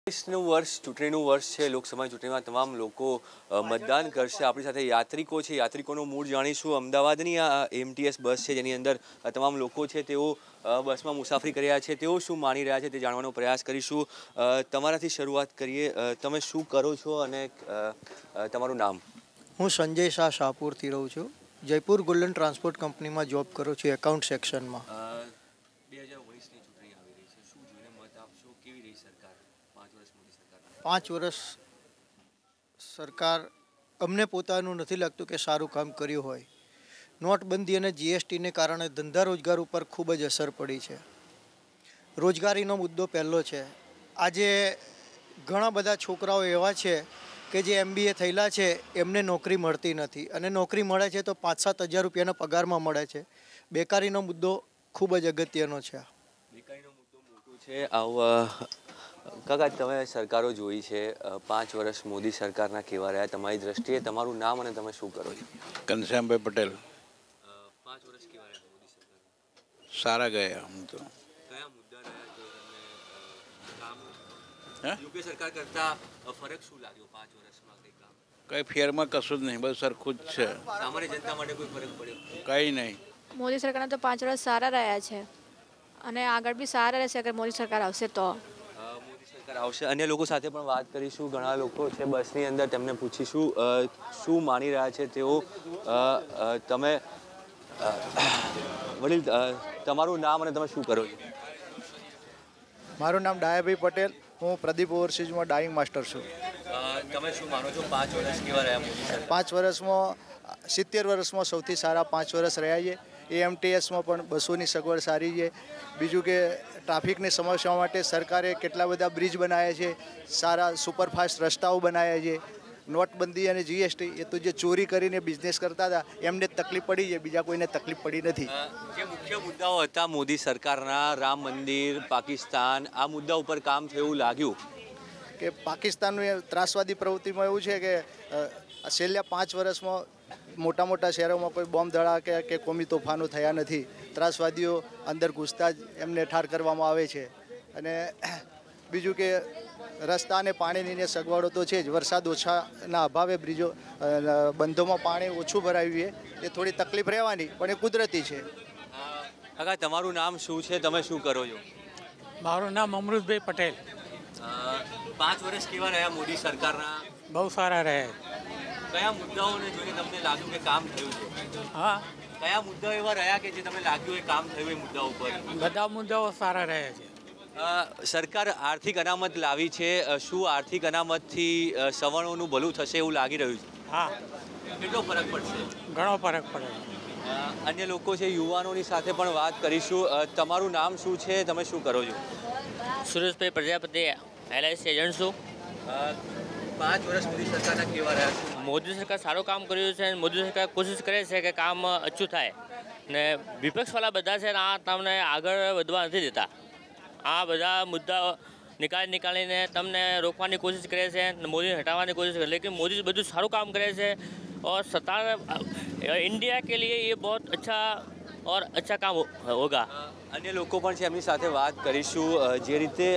નું વર્ષ ચૂંટણીનું વર્ષ છે. લોકસભા ચૂંટણીમાં તમામ લોકો મતદાન કરશે. આપણી સાથે યાત્રિકો છે. યાત્રિકોનું મૂળ જાણીશું. અમદાવાદની આ એમટીએસ બસ છે જેની અંદર તમામ લોકો છે તેઓ બસમાં મુસાફરી કરી રહ્યા છે. તેઓ શું માની રહ્યા છે તે જાણવાનો પ્રયાસ કરીશું. તમારાથી શરૂઆત કરીએ. તમે શું કરો છો અને તમારું નામ? હું સંજય શાહ શાહપુરથી રહું છું. જયપુર ગોલ્ડન ટ્રાન્સપોર્ટ કંપનીમાં જોબ કરું છું, એકાઉન્ટ સેક્શનમાં. 2019ની ચૂંટણી આવી રહી છે. શું જોઈને મત આપશો? કેવી રહી સરકાર? 5 વર્ષ મોદી સરકાર. 5 વર્ષ સરકાર અમને પોતાનું નથી લાગતું કે સારું કામ કર્યું હોય. નોટબંધી અને જીએસટીને કારણે ધંધા રોજગાર ઉપર ખૂબ જ અસર પડી છે. રોજગારીનો મુદ્દો પહેલો છે. આજે ઘણા બધા છોકરાઓ એવા છે કે જે MBA થયેલા છે એમને નોકરી મળતી નથી, અને નોકરી મળે છે તો 5-7 હજાર રૂપિયાના પગારમાં મળે છે. બેકારીનો મુદ્દો ખૂબ જ અગત્યનો છે. બેકારીનો મુદ્દો મોટો છે. કાકા, તમે સરકારો જોઈ છે. 5 વર્ષ મોદી સરકારના કેવા રહ્યા તમારી દ્રષ્ટિએ? તમારું નામ અને તમે શું કરો છો? ઘનશ્યામભાઈ પટેલ. 5 વર્ષ કેવા રહ્યા મોદી સરકાર? સારા ગયા. આમ તો કયા મુદ્દા રહ્યા જે તમને કામ હે યુપીએ સરકાર કરતા ફરક શું લાગ્યો 5 વર્ષમાં? કંઈ કામ કંઈ ફેરમાં કશું જ નહીં, બધું સરખું જ છે. સામાન્ય જનતા માટે કોઈ ફરક પડ્યો? કંઈ નહીં. મોદી સરકારના તો 5 વર્ષ સારા રહ્યા છે અને આગળ બી સારા રહેશે અગર મોદી સરકાર આવશે તો. મોદી સરકાર આવશે. અન્ય લોકો સાથે પણ વાત કરીશું. ઘણા લોકો છે બસની અંદર, તેમને પૂછીશું શું માની રહ્યા છે તેઓ. તમે વડીલ, તમારું નામ અને તમે શું કરો છો? મારું નામ ડાયાભાઈ પટેલ. હું પ્રદીપ ઓવરસીઝમાં ડાઇંગ માસ્ટર છું. તમે શું માનો છો? 5 વર્ષ કેવા રહ્યા મોદી સરકાર? 5 વર્ષમાં 70 વર્ષમાં સૌથી સારા 5 વર્ષ રહ્યા છે. એમટીએસમાં પણ બસોની સગવડ સારી છે. બીજું કે ટ્રાફિકની સમસ્યાઓ માટે સરકારે કેટલા બધા બ્રિજ બનાવ્યા છે, સારા સુપરફાસ્ટ રસ્તાઓ બનાવ્યા છે. નોટબંધી અને જીએસટી એ તો જે ચોરી કરીને બિઝનેસ કરતા હતા એમને જ તકલીફ પડી છે, બીજા કોઈને તકલીફ પડી નથી. જે મુખ્ય મુદ્દાઓ હતા મોદી સરકારના, રામ મંદિર, પાકિસ્તાન, આ મુદ્દા ઉપર કામ થયું લાગ્યું? કે પાકિસ્તાનનું ત્રાસવાદી પ્રવૃત્તિમાં એવું છે કે છેલ્લા 5 વર્ષમાં મોટા મોટા શહેરોમાં કોઈ બોમ્બ ધડાકા કે કોમી તોફાનો થયા નથી. ત્રાસવાદીઓ અંદર ઘૂસતા જ એમને ઠાર કરવામાં આવે છે. અને બીજું કે રસ્તા અને પાણીની સગવડો તો છે જ. વરસાદ ઓછાના અભાવે બ્રિજો બંધોમાં પાણી ઓછું ભરાયું છે, એ થોડી તકલીફ રહેવાની, પણ એ કુદરતી છે. કાકા, તમારું નામ શું છે? તમે શું કરો છો? મારું નામ અમૃતભાઈ પટેલ. 5 વર્ષ કેવા રહ્યા મોદી સરકારના? બહુ સારા રહે. કયા મુદ્દાઓને જોઈને તમને લાગ્યું કે કામ થયું છે? હા, કયા મુદ્દાઓ એવા રહ્યા કે જે તમને લાગ્યું એ કામ થયું એ મુદ્દા ઉપર? બધા મુદ્દાઓ સારા રહે છે. સરકાર આર્થિક અનામત લાવી છે. શું આર્થિક અનામતથી સવર્ણોનું ભલું થશે એવું લાગી રહ્યું છે? હા, કેટલો ફરક પડશે? ઘણો ફરક પડે. અન્ય લોકો છે, યુવાનોની સાથે પણ વાત કરીશું. તમારું નામ શું છે? તમે શું કરો છો? સુરેશભાઈ પ્રજાપતિ, LIC એજન્ટ છું. 5 વર્ષ મોદી સરકારના કેવા રહ્યા? મોદી સરકાર સારું કામ કર્યું છે. મોદી સરકાર કોશિશ કરે છે કે કામ અચ્છું થાય, ને વિપક્ષવાળા બધા છે ને આ તમને આગળ વધવા નથી દેતા. આ બધા મુદ્દા નીકાળીને તમને રોકવાની કોશિશ કરે છે, મોદીને હટાવવાની કોશિશ કરે. લેकिन મોદી બધું સારું કામ કરે છે और सरकार इंडिया के लिए ये बहुत अच्छा काम होगा. અન્ય લોકો પણ છે, એમની સાથે વાત કરીશું. જે રીતે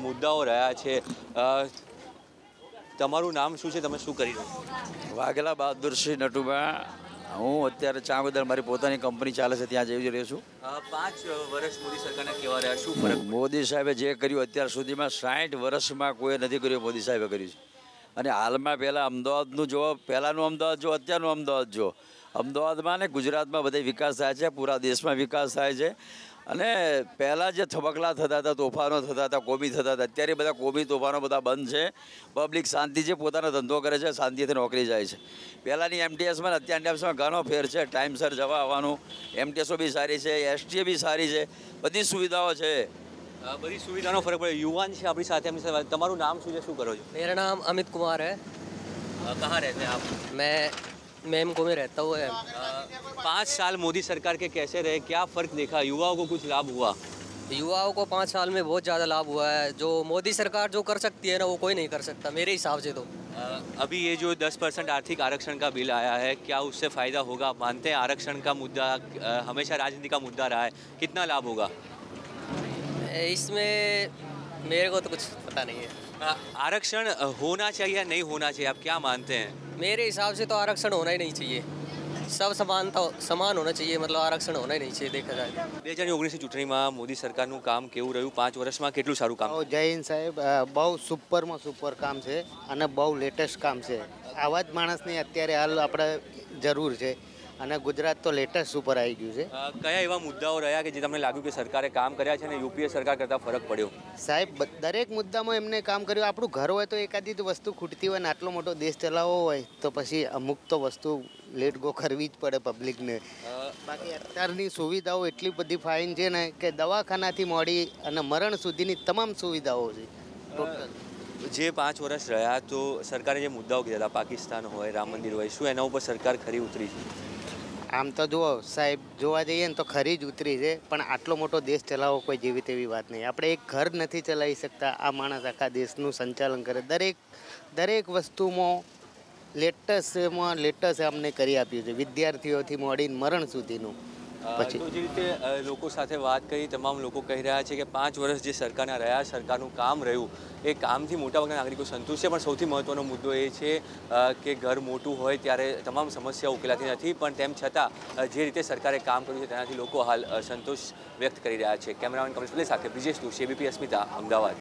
મુદ્દાઓ રહ્યા છે. તમારું નામ શું છે? તમે શું કરી રહ્યો છો? વાઘેલા બહાદુરસિંહ નટુભા. હું અત્યારે ચાંગોદર મારી પોતાની કંપની ચાલે છે, ત્યાં જઈ રહ્યો છું. 5 વર્ષ મોદી સરકારના કેવા રહ્યા? શું ફરક? મોદી સાહેબે જે કર્યું અત્યાર સુધીમાં 60 વર્ષમાં કોઈ નથી કર્યું, મોદી સાહેબે કર્યું છે. અને હાલમાં પહેલાં અમદાવાદનું જો, પહેલાંનું અમદાવાદ જો, અત્યારનું અમદાવાદ જો. અમદાવાદમાં ને ગુજરાતમાં બધે વિકાસ થાય છે, પૂરા દેશમાં વિકાસ થાય છે. અને પહેલાં જે થબકલા થતા હતા, તોફાનો થતા હતા, કોમી થતા હતા, અત્યારે બધા કોમી તોફાનો બધા બંધ છે. પબ્લિક શાંતિ છે, પોતાનો ધંધો કરે છે, શાંતિથી નોકરી જાય છે. પહેલાંની એમટીએસમાં અત્યારની એમટીએસમાં ઘણો ફેર છે. ટાઈમસર જવા આવવાનું, એમટીએસો બી સારી છે, એસટી બી સારી છે, બધી સુવિધાઓ છે. બધી સુવિધાનો ફરક પડે. યુવાન છે આપણી સાથે, એમની સાથે. તમારું નામ શું છે? શું કરો છો? मेरा नाम अमित कुमार है. कहाँ रहते हैं आप? मैं मेमको में रहता हूँ. 5 साल मोदी सरकार के कैसे रहे? क्या फ़र्क देखा? युवाओं को कुछ लाभ हुआ? युवाओं को 5 साल में बहुत ज़्यादा लाभ हुआ है. जो मोदी सरकार जो कर सकती है ना, वो कोई नहीं कर सकता मेरे हिसाब से तो. अभी ये जो 10% आर्थिक आरक्षण का बिल आया है, क्या उससे फ़ायदा होगा? आप मानते हैं आरक्षण का मुद्दा हमेशा राजनीति का मुद्दा रहा है, कितना लाभ होगा? इसमें मेरे को तो कुछ पता नहीं है। आरक्षण होना चाहिए या नहीं होना चाहिए, आप क्या मानते हैं? मेरे हिसाब से तो आरक्षण होना ही नहीं चाहिए, सब समान होना चाहिए, मतलब आरक्षण होना ही नहीं चाहिए देखा जाए। 2019ની ચૂંટણીમાં મોદી સરકારનું કામ કેવું રહ્યું? 5 વર્ષમાં કેટલું સારું કામ? જય હિન્દ સાહેબ, બહુ સુપરમાં સુપર કામ છે અને બહુ લેટેસ્ટ કામ છે. આવા જ માણસની અત્યારે હાલ આપણે જરૂર છે અને ગુજરાત તો લેટેસ્ટ ઉપર આવી ગયું છે. કયા એવા મુદ્દાઓ રહ્યા કે જે તમને લાગ્યું કે સરકારે કામ કર્યા છે અને યુપીએ સરકાર કરતાં ફરક પડ્યો? સાહેબ દરેક મુદ્દામાં એમને કામ કર્યું. આપણું ઘર હોય તો એકાદી વસ્તુ ખૂટતી હોય ને આટલો મોટો દેશ ચલાવવો હોય તો પછી અમુક તો વસ્તુ લેટ ગો કરવી જ પડે પબ્લિકને. બાકી અત્યારની સુવિધાઓ એટલી બધી ફાઇન છે ને કે દવાખાનાથી મોડી અને મરણ સુધીની તમામ સુવિધાઓ છે ટોટલ. જે 5 વર્ષ રહ્યા તો સરકારે જે મુદ્દાઓ કીધા હતા, પાકિસ્તાન હોય, રામ મંદિર હોય, શું એના ઉપર સરકાર ખરી ઉતરી છે? આમ તો જુઓ સાહેબ, જોવા જઈએ ને તો ખરી જ ઉતરી છે, પણ આટલો મોટો દેશ ચલાવવો કોઈ જેવી તેવી વાત નહીં. આપણે એક ઘર નથી ચલાવી શકતા, આ માણસ આખા દેશનું સંચાલન કરે. દરેક વસ્તુમાં લેટેસ્ટ અમને કરી આપ્યું છે, વિદ્યાર્થીઓથી મોડીને મરણ સુધીનું. પછી જે રીતે લોકો સાથે વાત કરી, તમામ લોકો કહી રહ્યા છે કે 5 વર્ષ જે સરકારના રહ્યા, સરકારનું કામ રહ્યું, એ કામથી મોટાભાગના નાગરિકો સંતુષ્ટ છે. પણ સૌથી મહત્ત્વનો મુદ્દો એ છે કે ઘર મોટું હોય ત્યારે તમામ સમસ્યાઓ ઉકેલાતી નથી, પણ તેમ છતાં જે રીતે સરકારે કામ કર્યું છે તેનાથી લોકો હાલ સંતોષ વ્યક્ત કરી રહ્યા છે. કેમેરામેન કમલેશ પટેલ સાથે બ્રિજેશ દોશી, ABP અસ્મિતા, અમદાવાદ.